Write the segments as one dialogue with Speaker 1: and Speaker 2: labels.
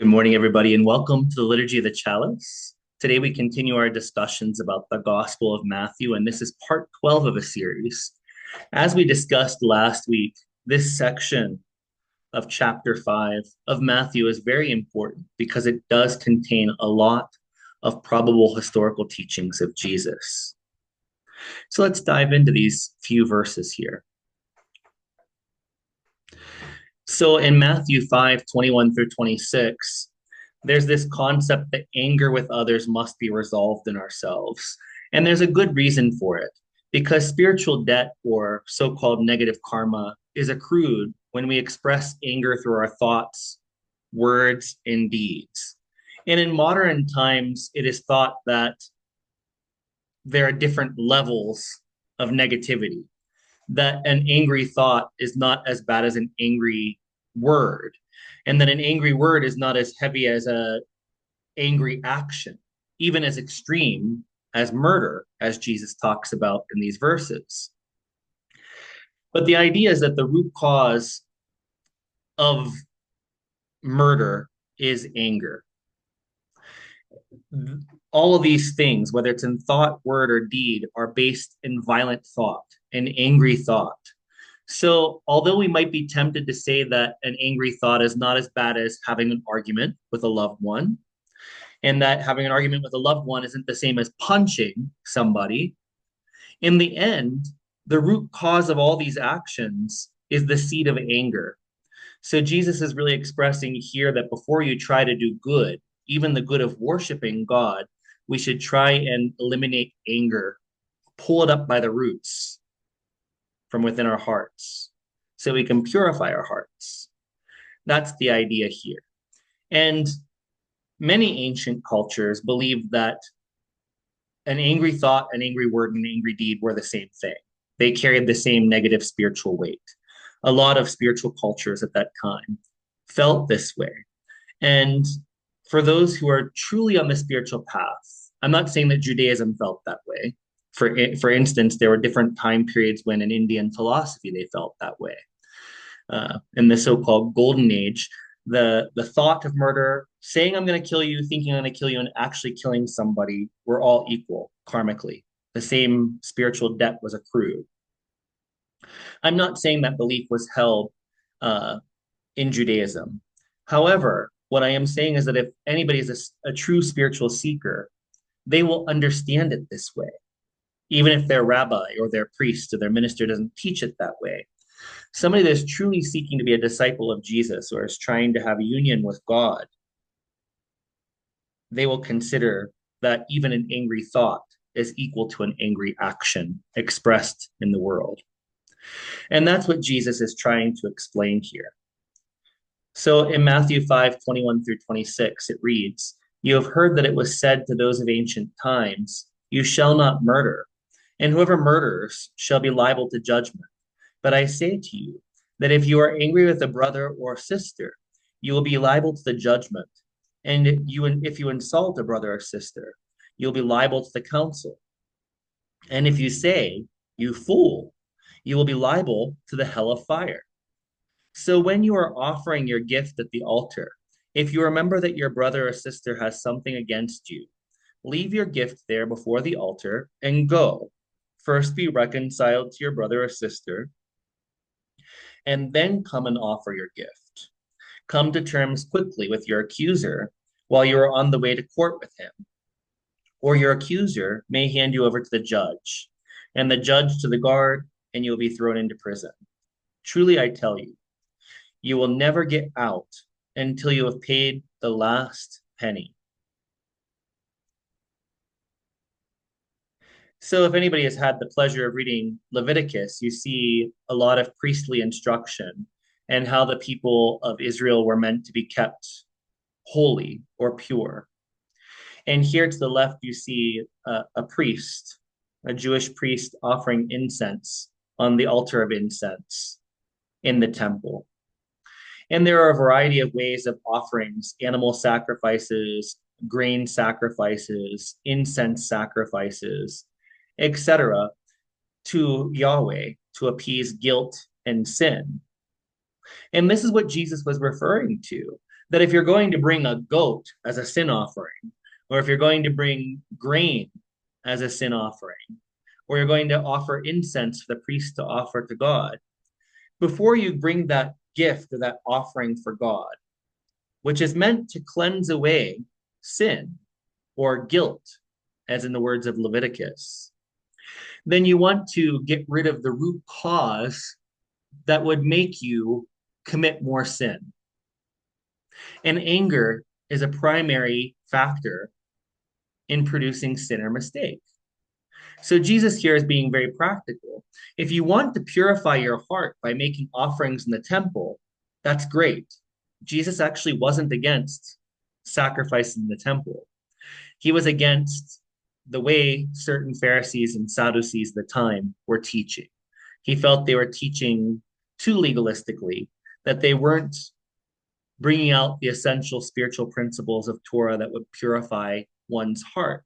Speaker 1: Good morning, everybody, and welcome to the Liturgy of the Chalice. Today, we continue our discussions about the Gospel of Matthew, and this is part 12 of a series. As we discussed last week, this section of chapter 5 of Matthew is very important because it does contain a lot of probable historical teachings of Jesus. So let's dive into these few verses here. So in Matthew 5:21 through 26, there's this concept that anger with others must be resolved in ourselves. And there's a good reason for it, because spiritual debt or so called negative karma is accrued when we express anger through our thoughts, words, and deeds. And in modern times, it is thought that there are different levels of negativity, that an angry thought is not as bad as an angry word, and that an angry word is not as heavy as a angry action, even as extreme as murder, as Jesus talks about in these verses. But the idea is that the root cause of murder is anger. All of these things, whether it's in thought, word, or deed, are based in violent thought, an angry thought. So, although we might be tempted to say that an angry thought is not as bad as having an argument with a loved one, and that having an argument with a loved one isn't the same as punching somebody, in the end, the root cause of all these actions is the seed of anger. So Jesus is really expressing here that before you try to do good, even the good of worshiping God, we should try and eliminate anger, pull it up by the roots from within our hearts so we can purify our hearts. That's the idea here. And many ancient cultures believed that an angry thought, an angry word, and an angry deed were the same thing. They carried the same negative spiritual weight. A lot of spiritual cultures at that time felt this way. And for those who are truly on the spiritual path, I'm not saying that Judaism felt that way. For instance, there were different time periods when in Indian philosophy they felt that way. In the so-called Golden Age, the thought of murder, saying I'm going to kill you, thinking I'm going to kill you, and actually killing somebody were all equal karmically. The same spiritual debt was accrued. I'm not saying that belief was held uh, in Judaism. However, what I am saying is that if anybody is a true spiritual seeker, they will understand it this way, even if their rabbi or their priest or their minister doesn't teach it that way. Somebody that's truly seeking to be a disciple of Jesus or is trying to have union with God, they will consider that even an angry thought is equal to an angry action expressed in the world. And that's what Jesus is trying to explain here. So in Matthew 5:21 through 26, it reads, "You have heard that it was said to those of ancient times, 'You shall not murder, and whoever murders shall be liable to judgment.' But I say to you that if you are angry with a brother or sister, you will be liable to the judgment. And if you insult a brother or sister, you'll be liable to the council. And if you say, 'You fool,' you will be liable to the hell of fire. So when you are offering your gift at the altar, if you remember that your brother or sister has something against you, leave your gift there before the altar and go. First be reconciled to your brother or sister, and then come and offer your gift. Come to terms quickly with your accuser while you are on the way to court with him, or your accuser may hand you over to the judge, and the judge to the guard, and you'll be thrown into prison. Truly, I tell you, you will never get out until you have paid the last penny." So, if anybody has had the pleasure of reading Leviticus, you see a lot of priestly instruction and how the people of Israel were meant to be kept holy or pure. And here to the left, you see a priest, a Jewish priest offering incense on the altar of incense in the temple. And there are a variety of ways of offerings, animal sacrifices, grain sacrifices, incense sacrifices, etc., to Yahweh to appease guilt and sin. And this is what Jesus was referring to. That if you're going to bring a goat as a sin offering, or if you're going to bring grain as a sin offering, or you're going to offer incense for the priest to offer to God, before you bring that gift or that offering for God, which is meant to cleanse away sin or guilt, as in the words of Leviticus, then you want to get rid of the root cause that would make you commit more sin. And anger is a primary factor in producing sin or mistake. So Jesus here is being very practical. If you want to purify your heart by making offerings in the temple, that's great. Jesus actually wasn't against sacrifice in the temple. He was against the way certain Pharisees and Sadducees at the time were teaching. He felt they were teaching too legalistically, that they weren't bringing out the essential spiritual principles of Torah that would purify one's heart.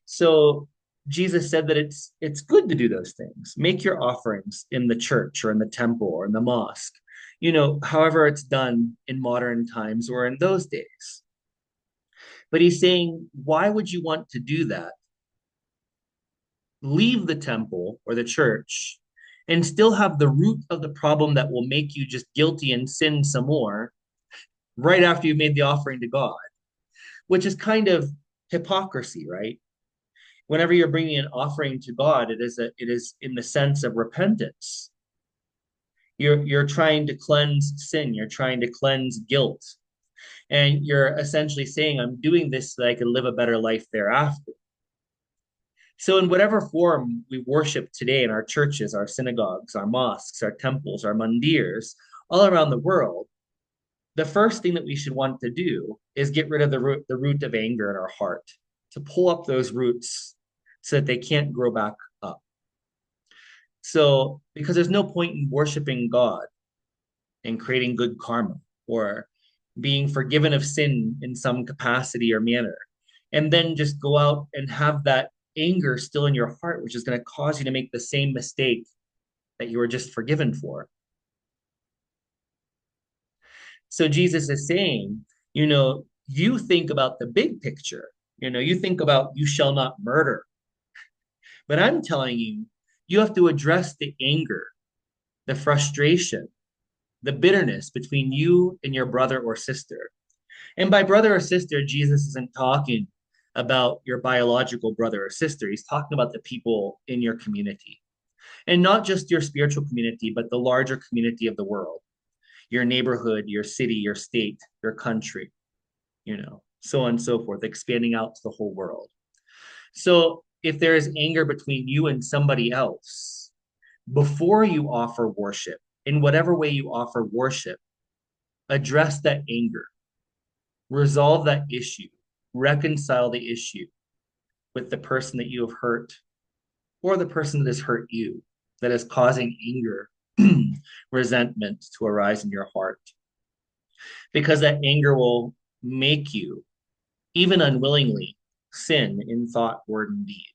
Speaker 1: So Jesus said that it's good to do those things. Make your offerings in the church or in the temple or in the mosque, however it's done in modern times or in those days. But he's saying, why would you want to do that? Leave the temple or the church and still have the root of the problem that will make you just guilty and sin some more right after you've made the offering to God, which is kind of hypocrisy, right? Whenever you're bringing an offering to God, it is in the sense of repentance. You're trying to cleanse sin, you're trying to cleanse guilt, and you're essentially saying, I'm doing this so that I can live a better life thereafter. So, in whatever form we worship today in our churches, our synagogues, our mosques, our temples, our mandirs, all around the world, the first thing that we should want to do is get rid of the root of anger in our heart, to pull up those roots so that they can't grow back up. So, because there's no point in worshiping God and creating good karma or being forgiven of sin in some capacity or manner, and then just go out and have that anger still in your heart, which is going to cause you to make the same mistake that you were just forgiven for. So Jesus is saying, you think about the big picture. You think about you shall not murder. But I'm telling you, you have to address the anger, the frustration, the bitterness between you and your brother or sister. And by brother or sister, Jesus isn't talking about your biological brother or sister. He's talking about the people in your community. And not just your spiritual community, but the larger community of the world, your neighborhood, your city, your state, your country, so on and so forth, expanding out to the whole world. So if there is anger between you and somebody else, before you offer worship, in whatever way you offer worship, address that anger, resolve that issue, reconcile the issue with the person that you have hurt or the person that has hurt you, that is causing anger, resentment to arise in your heart. Because that anger will make you, even unwillingly, sin in thought, word, and deed.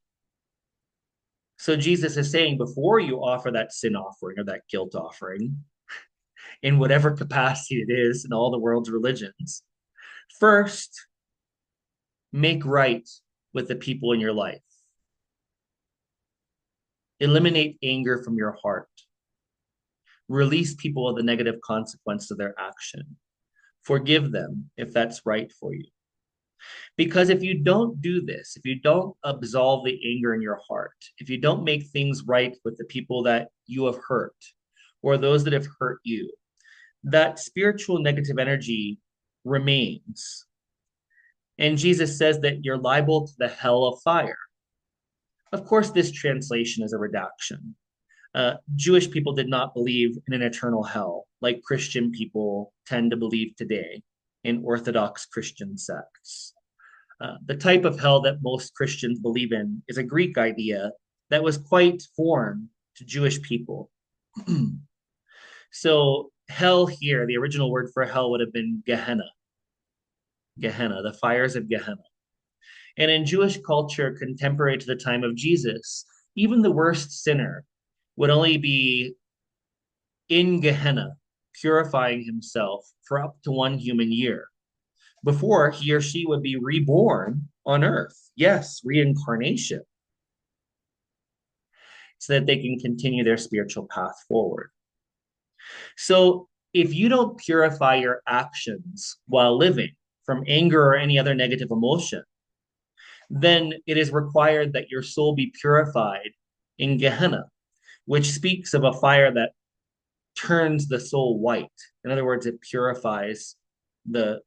Speaker 1: So Jesus is saying, before you offer that sin offering or that guilt offering, in whatever capacity it is in all the world's religions, first, make right with the people in your life. Eliminate anger from your heart. Release people of the negative consequence of their action. Forgive them if that's right for you. Because if you don't do this, if you don't absolve the anger in your heart, if you don't make things right with the people that you have hurt or those that have hurt you, that spiritual negative energy remains. And Jesus says that you're liable to the hell of fire. Of course, this translation is a redaction. Jewish people did not believe in an eternal hell like Christian people tend to believe today in Orthodox Christian sects. The type of hell that most Christians believe in is a Greek idea that was quite foreign to Jewish people. So hell here, the original word for hell would have been Gehenna. Gehenna, the fires of Gehenna. And in Jewish culture contemporary to the time of Jesus, even the worst sinner would only be in Gehenna purifying himself for up to 1 human year before he or she would be reborn on earth. Yes, reincarnation, so that they can continue their spiritual path forward. So if you don't purify your actions while living from anger or any other negative emotion, then it is required that your soul be purified in Gehenna, which speaks of a fire that turns the soul white. In other words, it purifies the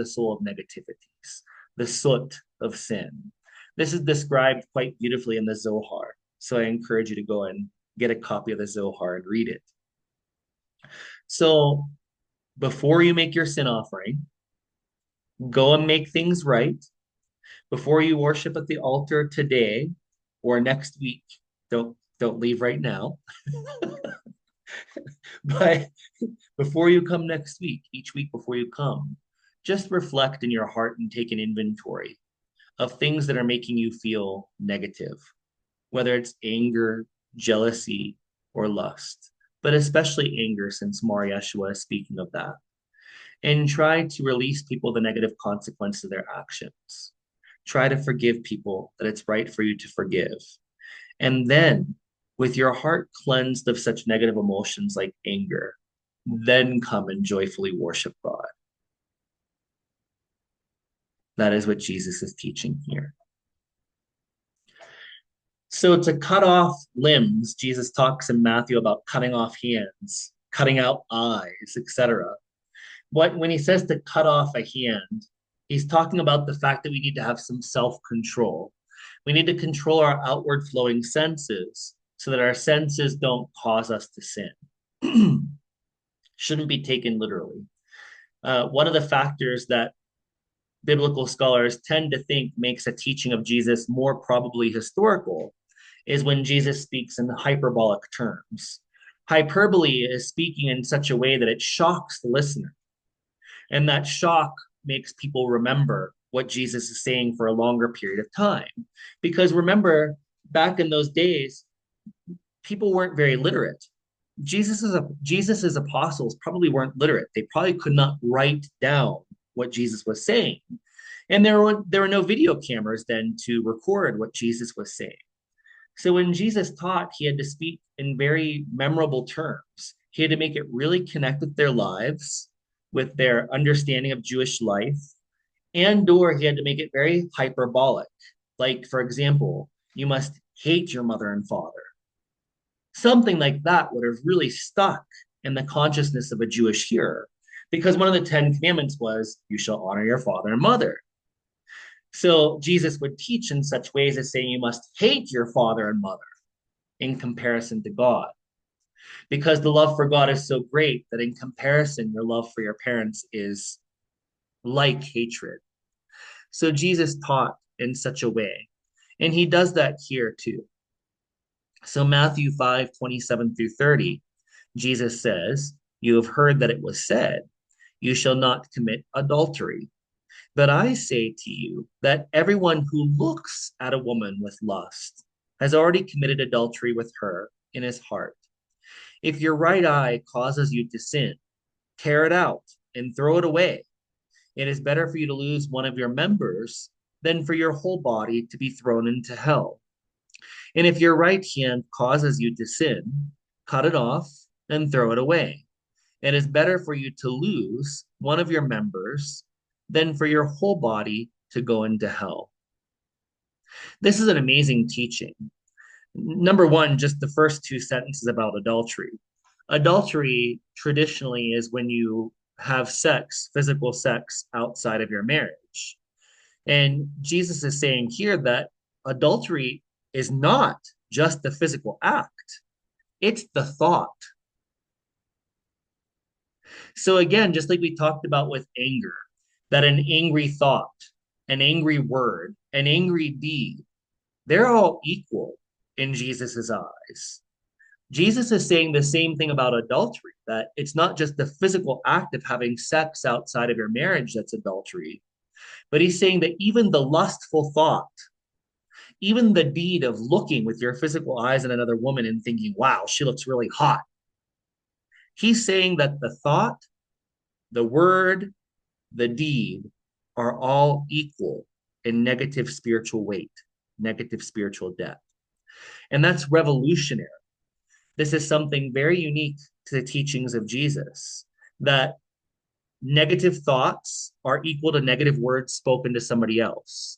Speaker 1: soul of negativities, the soot of sin. This is described quite beautifully in the Zohar. So I encourage you to go and get a copy of the Zohar and read it. So before you make your sin offering, go and make things right. Before you worship at the altar today or next week, don't leave right now. But before you come next week, each week before you come, just reflect in your heart and take an inventory of things that are making you feel negative, whether it's anger, jealousy, or lust, but especially anger, since Mar Yeshua is speaking of that. And try to release people the negative consequences of their actions. Try to forgive people that it's right for you to forgive. And then, with your heart cleansed of such negative emotions like anger, then come and joyfully worship God. That is what Jesus is teaching here. So to cut off limbs, Jesus talks in Matthew about cutting off hands, cutting out eyes, etc. When he says to cut off a hand, he's talking about the fact that we need to have some self-control. We need to control our outward flowing senses so that our senses don't cause us to sin. Shouldn't be taken literally. One of the factors that biblical scholars tend to think makes a teaching of Jesus more probably historical is when Jesus speaks in hyperbolic terms. Hyperbole is speaking in such a way that it shocks the listener. And that shock makes people remember what Jesus is saying for a longer period of time. Because remember, back in those days, people weren't very literate. Jesus's apostles probably weren't literate. They probably could not write down what Jesus was saying. And there were no video cameras then to record what Jesus was saying. So when Jesus taught, he had to speak in very memorable terms. He had to make it really connect with their lives, with their understanding of Jewish life, and or he had to make it very hyperbolic. Like, for example, you must hate your mother and father. Something like that would have really stuck in the consciousness of a Jewish hearer, because one of the 10 commandments was, you shall honor your father and mother. So Jesus would teach in such ways as saying you must hate your father and mother in comparison to God, because the love for God is so great that in comparison, your love for your parents is like hatred. So Jesus taught in such a way, and he does that here too. So Matthew 5:27-30, Jesus says, you have heard that it was said, you shall not commit adultery. But I say to you that everyone who looks at a woman with lust has already committed adultery with her in his heart. If your right eye causes you to sin, tear it out and throw it away. It is better for you to lose one of your members than for your whole body to be thrown into hell. And if your right hand causes you to sin, cut it off and throw it away. It is better for you to lose one of your members than for your whole body to go into hell. This is an amazing teaching. Number one, just the first two sentences about adultery. Adultery traditionally is when you have sex, physical sex, outside of your marriage. And Jesus is saying here that adultery is not just the physical act, it's the thought. So again, just like we talked about with anger, that an angry thought, an angry word, an angry deed, they're all equal in Jesus's eyes. Jesus is saying the same thing about adultery, that it's not just the physical act of having sex outside of your marriage that's adultery, but he's saying that even the lustful thought, even the deed of looking with your physical eyes at another woman and thinking, wow, she looks really hot, He's saying that the thought, the word, the deed are all equal in negative spiritual weight, negative spiritual depth. And that's revolutionary. This is something very unique to the teachings of Jesus, that negative thoughts are equal to negative words spoken to somebody else,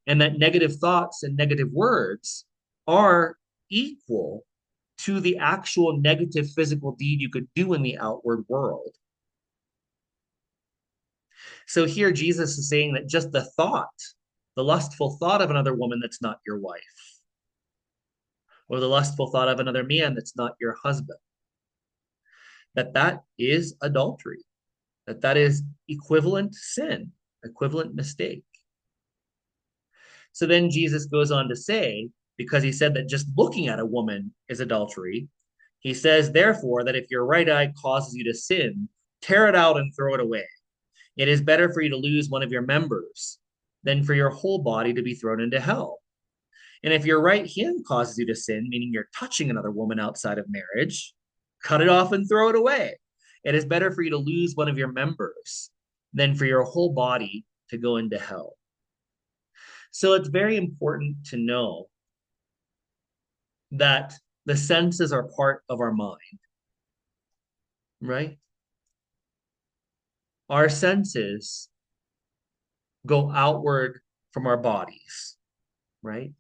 Speaker 1: and that negative thoughts and negative words are equal to the actual negative physical deed you could do in the outward world. So here Jesus is saying that just the thought, the lustful thought of another woman that's not your wife, or the lustful thought of another man that's not your husband, that is adultery, that is equivalent sin, equivalent mistake. So then Jesus goes on to say, because he said that just looking at a woman is adultery, he says, therefore, that if your right eye causes you to sin, tear it out and throw it away. It is better for you to lose one of your members than for your whole body to be thrown into hell. And if your right hand causes you to sin, meaning you're touching another woman outside of marriage, cut it off and throw it away. It is better for you to lose one of your members than for your whole body to go into hell. So it's very important to know that the senses are part of our mind, right? Our senses go outward from our bodies, right?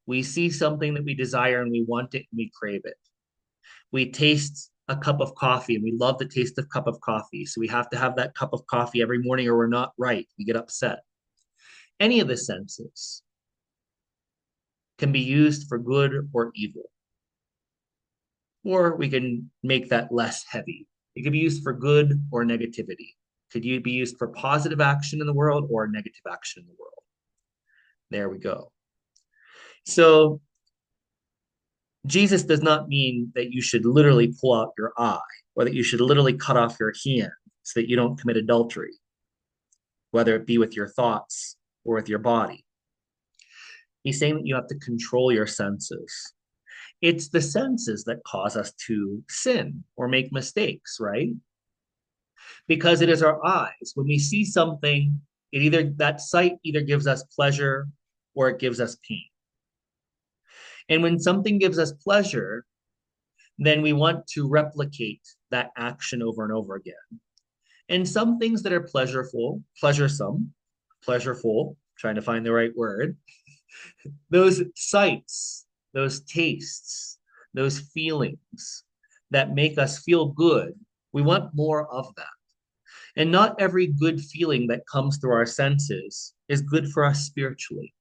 Speaker 1: We see something that we desire and we want it and we crave it. We taste a cup of coffee and we love the taste of cup of coffee. So we have to have that cup of coffee every morning or we're not right. We get upset. Any of the senses can be used for good or evil. Or we can make that less heavy. It can be used for good or negativity. Could be used for positive action in the world or negative action in the world. There we go. So Jesus does not mean that you should literally pull out your eye or that you should literally cut off your hand so that you don't commit adultery, whether it be with your thoughts or with your body. He's saying that you have to control your senses. It's the senses that cause us to sin or make mistakes, right? Because it is our eyes. When we see something, that sight either gives us pleasure or it gives us pain. And when something gives us pleasure, then we want to replicate that action over and over again. And some things that are pleasureful, trying to find the right word, those sights, those tastes, those feelings that make us feel good, we want more of that. And not every good feeling that comes through our senses is good for us spiritually.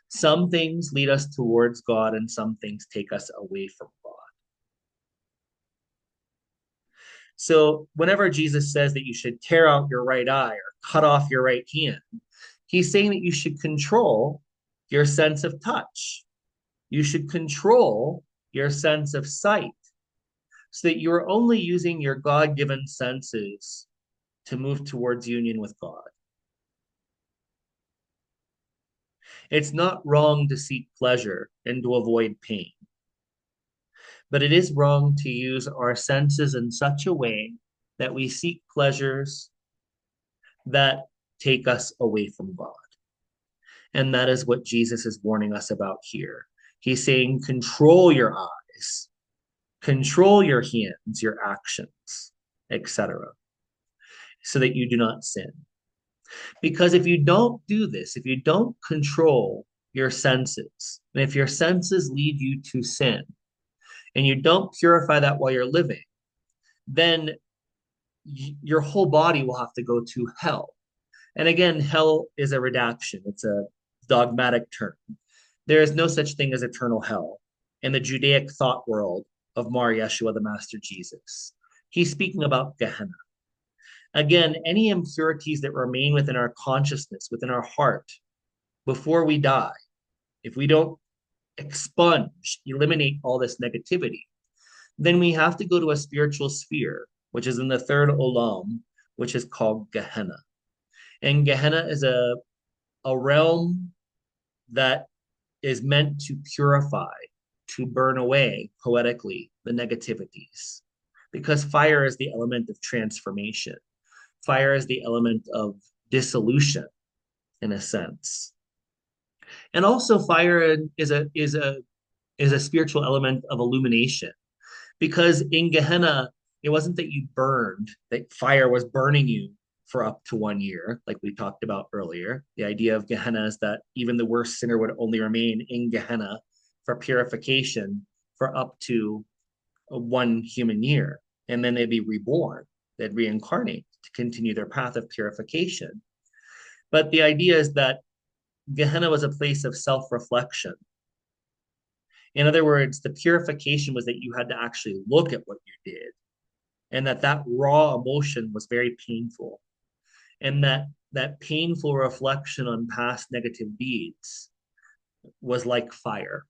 Speaker 1: Some things lead us towards God and some things take us away from God. So whenever Jesus says that you should tear out your right eye or cut off your right hand, he's saying that you should control your sense of touch. You should control your sense of sight so that you're only using your God-given senses to move towards union with God. It's not wrong to seek pleasure and to avoid pain, but it is wrong to use our senses in such a way that we seek pleasures that take us away from God. And that is what Jesus is warning us about here. He's saying, control your eyes, control your hands, your actions, etc., so that you do not sin. Because if you don't do this, if you don't control your senses, and if your senses lead you to sin, and you don't purify that while you're living, then your whole body will have to go to hell. And again, hell is a redaction. It's a dogmatic term. There is no such thing as eternal hell in the Judaic thought world of Mar Yeshua, the Master Jesus. He's speaking about Gehenna. Again, any impurities that remain within our consciousness, within our heart, before we die, if we don't expunge, eliminate all this negativity, then we have to go to a spiritual sphere, which is in the third olam, which is called Gehenna. And Gehenna is a realm that is meant to purify, to burn away, poetically, the negativities, because fire is the element of transformation. Fire is the element of dissolution, in a sense. And also fire is a spiritual element of illumination, because in Gehenna, it wasn't that you burned, that fire was burning you for up to 1 year, like we talked about earlier. The idea of Gehenna is that even the worst sinner would only remain in Gehenna for purification for up to 1 human year, and then they'd be reborn. They'd reincarnate to continue their path of purification. But the idea is that Gehenna was a place of self-reflection. In other words, the purification was that you had to actually look at what you did, and that raw emotion was very painful, and that painful reflection on past negative deeds was like fire.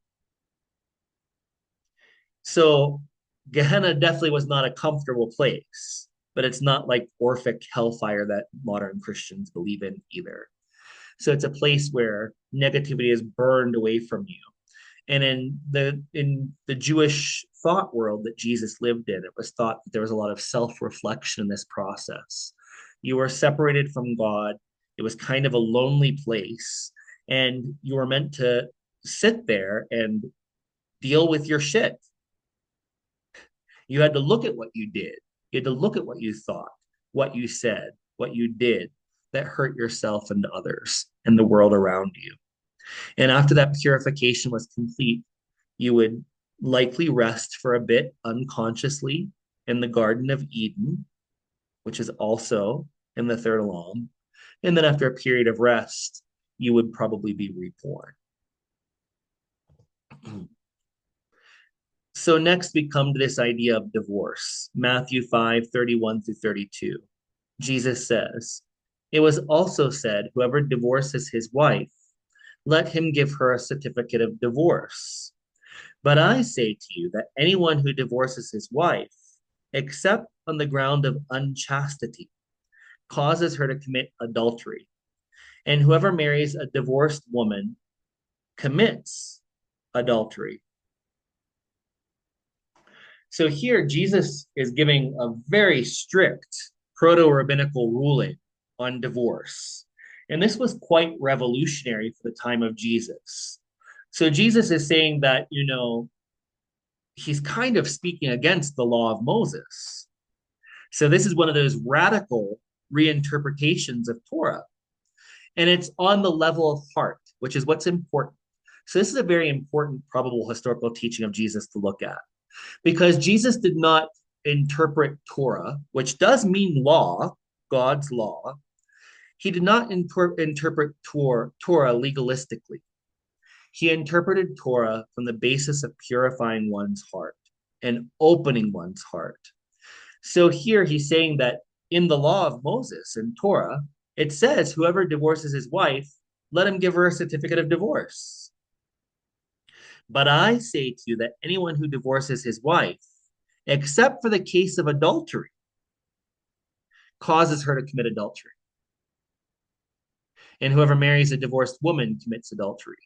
Speaker 1: So Gehenna definitely was not a comfortable place, but it's not like Orphic hellfire that modern Christians believe in either. So it's a place where negativity is burned away from you. And in the Jewish thought world that Jesus lived in, it was thought that there was a lot of self-reflection in this process. You were separated from God. It was kind of a lonely place, and you were meant to sit there and deal with your shit. You had to look at what you did. You had to look at what you thought, what you said, what you did that hurt yourself and others and the world around you. And after that purification was complete, you would likely rest for a bit unconsciously in the Garden of Eden, which is also in the third Olam. And then after a period of rest, you would probably be reborn. So next we come to this idea of divorce. Matthew 5:31 through 32. Jesus says, "It was also said, whoever divorces his wife, let him give her a certificate of divorce. But I say to you that anyone who divorces his wife, except on the ground of unchastity, causes her to commit adultery. And whoever marries a divorced woman commits adultery." So here, Jesus is giving a very strict proto-rabbinical ruling on divorce. And this was quite revolutionary for the time of Jesus. So Jesus is saying that, he's kind of speaking against the law of Moses. So this is one of those radical reinterpretations of Torah. And it's on the level of heart, which is what's important. So this is a very important probable historical teaching of Jesus to look at, because Jesus did not interpret Torah, which does mean law, God's law. He did not interpret Torah legalistically. He interpreted Torah from the basis of purifying one's heart and opening one's heart. So here he's saying that in the law of Moses and Torah, it says whoever divorces his wife, let him give her a certificate of divorce. But I say to you that anyone who divorces his wife, except for the case of adultery, causes her to commit adultery. And whoever marries a divorced woman commits adultery.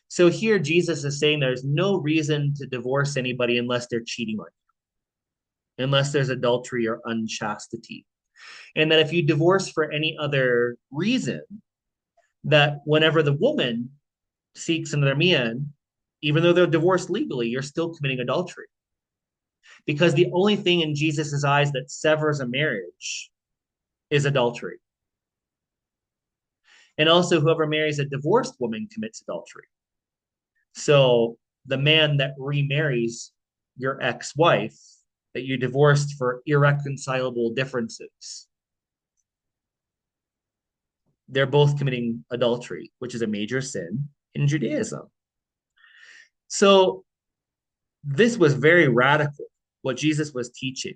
Speaker 1: So here Jesus is saying there's no reason to divorce anybody unless they're cheating on you, unless there's adultery or unchastity. And that if you divorce for any other reason, that whenever the woman seeks another man, even though they're divorced legally, you're still committing adultery. Because the only thing in Jesus's eyes that severs a marriage is adultery. And also, whoever marries a divorced woman commits adultery. So the man that remarries your ex-wife that you divorced for irreconcilable differences, they're both committing adultery, which is a major sin in Judaism. So this was very radical, what Jesus was teaching.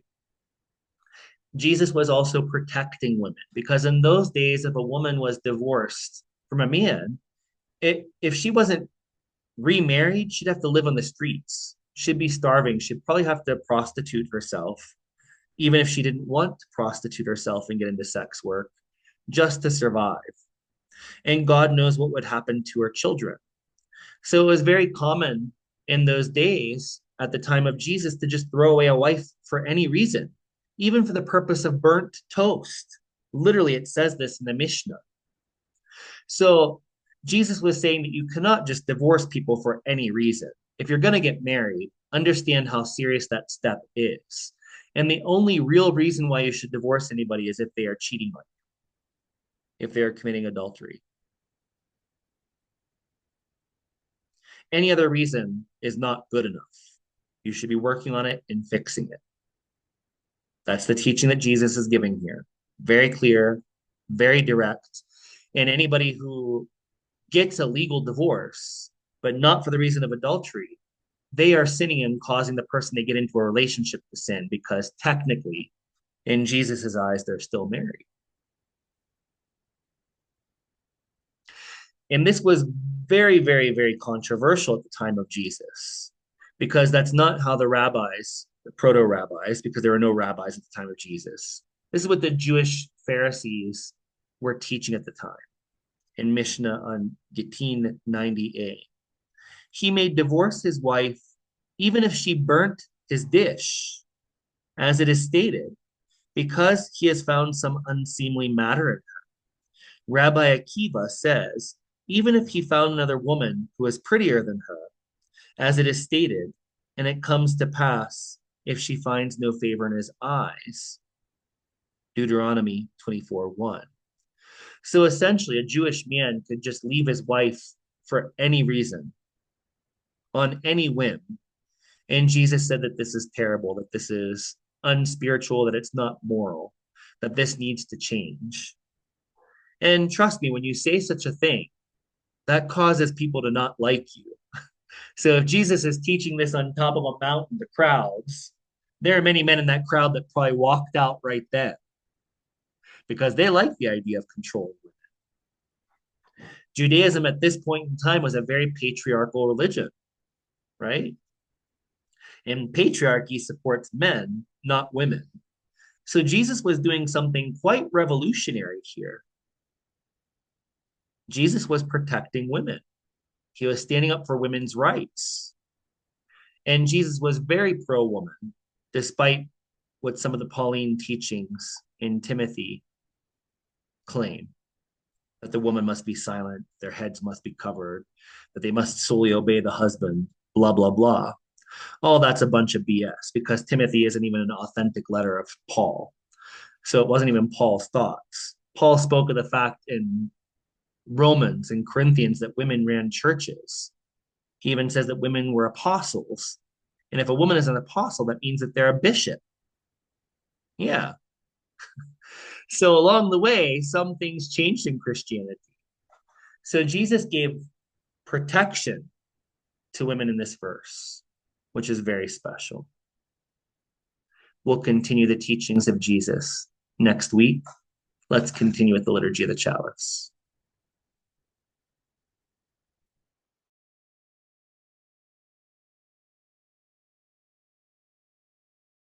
Speaker 1: Jesus was also protecting women, because in those days, if a woman was divorced from a man, if she wasn't remarried, she'd have to live on the streets. She'd be starving. She'd probably have to prostitute herself, even if she didn't want to prostitute herself and get into sex work, just to survive. And God knows what would happen to her children. So it was very common in those days at the time of Jesus to just throw away a wife for any reason, even for the purpose of burnt toast. Literally, it says this in the Mishnah. So Jesus was saying that you cannot just divorce people for any reason. If you're going to get married, understand how serious that step is. And the only real reason why you should divorce anybody is if they are cheating on you, if they are committing adultery. Any other reason is not good enough. You should be working on it and fixing it. That's the teaching that Jesus is giving here. Very clear, very direct. And anybody who gets a legal divorce, but not for the reason of adultery, they are sinning and causing the person they get into a relationship to sin because technically, in Jesus's eyes, they're still married. And this was very, very, very controversial at the time of Jesus because that's not how the rabbis, the proto rabbis, because there were no rabbis at the time of Jesus. This is what the Jewish Pharisees were teaching at the time in Mishnah on Gittin 90a. He may divorce his wife even if she burnt his dish, as it is stated, because he has found some unseemly matter in her. Rabbi Akiva says, even if he found another woman who is prettier than her, as it is stated, and it comes to pass if she finds no favor in his eyes. Deuteronomy 24:1. So essentially, a Jewish man could just leave his wife for any reason, on any whim. And Jesus said that this is terrible, that this is unspiritual, that it's not moral, that this needs to change. And trust me, when you say such a thing, that causes people to not like you. So if Jesus is teaching this on top of a mountain to crowds, there are many men in that crowd that probably walked out right then because they like the idea of controlling women. Judaism at this point in time was a very patriarchal religion, right? And patriarchy supports men, not women. So Jesus was doing something quite revolutionary here. Jesus was protecting women. He was standing up for women's rights. And Jesus was very pro-woman, despite what some of the Pauline teachings in Timothy claim, that the woman must be silent, their heads must be covered, that they must solely obey the husband, blah, blah, blah. All that's a bunch of BS because Timothy isn't even an authentic letter of Paul. So it wasn't even Paul's thoughts. Paul spoke of the fact in Romans and Corinthians that women ran churches. He even says that women were apostles. And if a woman is an apostle, that means that they're a bishop. Yeah. So along the way, some things changed in Christianity. So Jesus gave protection to women in this verse, which is very special. We'll continue the teachings of Jesus next week. Let's continue with the liturgy of the chalice.